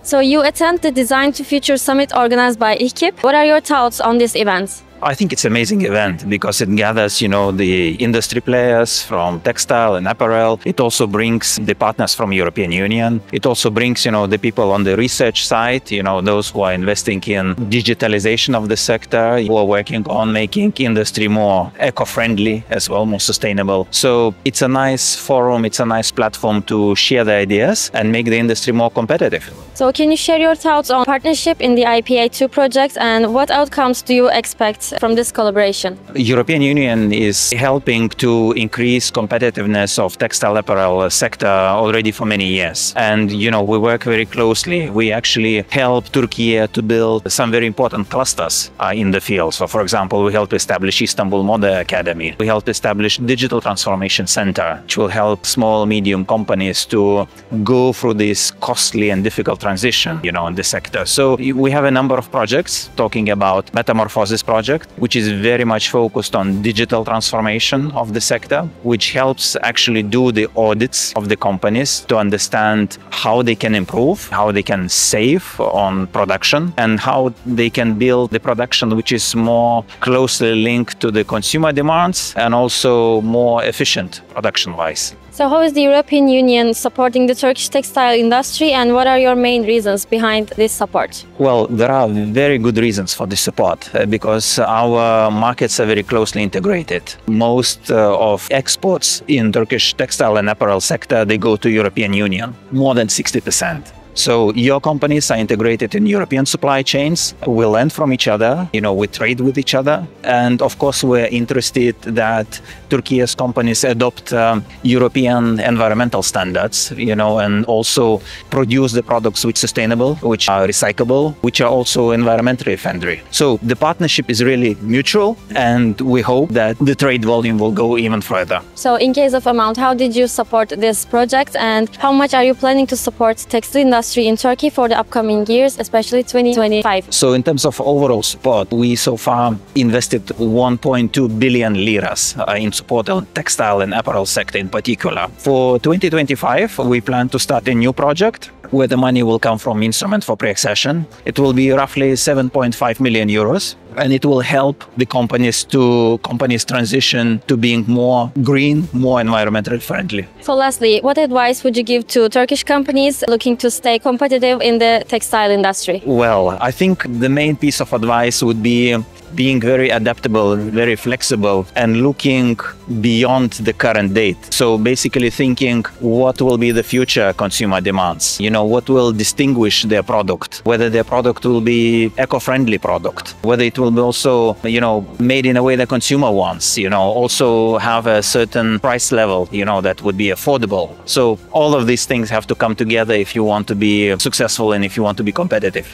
So you attend the Design2Future Summit organized by İHKİB. What are your thoughts on this event? I think it's an amazing event because it gathers, the industry players from textile and apparel. It also brings the partners from European Union. It also brings, the people on the research side, those who are investing in digitalization of the sector, who are working on making industry more eco-friendly as well, more sustainable. So it's a nice forum, it's a nice platform to share the ideas and make the industry more competitive. So can you share your thoughts on partnership in the IPA2 project and what outcomes do you expect from this collaboration? European Union is helping to increase competitiveness of textile apparel sector already for many years. And, we work very closely. We actually help Turkey to build some very important clusters in the field. So, for example, we helped establish Istanbul Moda Academy. We helped establish Digital Transformation Center, which will help small, medium companies to go through this costly and difficult transition, in the sector. So we have a number of projects talking about METAMORPHOSIS project, which is very much focused on digital transformation of the sector, which helps actually do the audits of the companies to understand how they can improve, how they can save on production, and how they can build the production which is more closely linked to the consumer demands and also more efficient production-wise. So how is the European Union supporting the Turkish textile industry and what are your main reasons behind this support? Well, there are very good reasons for this support because our markets are very closely integrated. Most of exports in Turkish textile and apparel sector, they go to European Union, more than 60%. So your companies are integrated in European supply chains. We learn from each other, we trade with each other. And of course, we're interested that Turkey's companies adopt European environmental standards, and also produce the products which are sustainable, which are recyclable, which are also environmentally friendly. So the partnership is really mutual and we hope that the trade volume will go even further. So in case of amount, how did you support this project and how much are you planning to support textile industry in Turkey for the upcoming years, especially 2025? So in terms of overall support, we so far invested 1.2 billion liras in support of textile and apparel sector in particular. For 2025, we plan to start a new project where the money will come from instrument for pre-accession. It will be roughly 7.5 million euros. And it will help the companies transition to being more green, more environmentally friendly. So lastly, what advice would you give to Turkish companies looking to stay competitive in the textile industry? Well, I think the main piece of advice would be being very adaptable, very flexible, and looking beyond the current date. So basically thinking what will be the future consumer demands, what will distinguish their product, whether their product will be eco-friendly product, whether it will be also, made in a way the consumer wants, also have a certain price level, that would be affordable. So all of these things have to come together if you want to be successful and if you want to be competitive.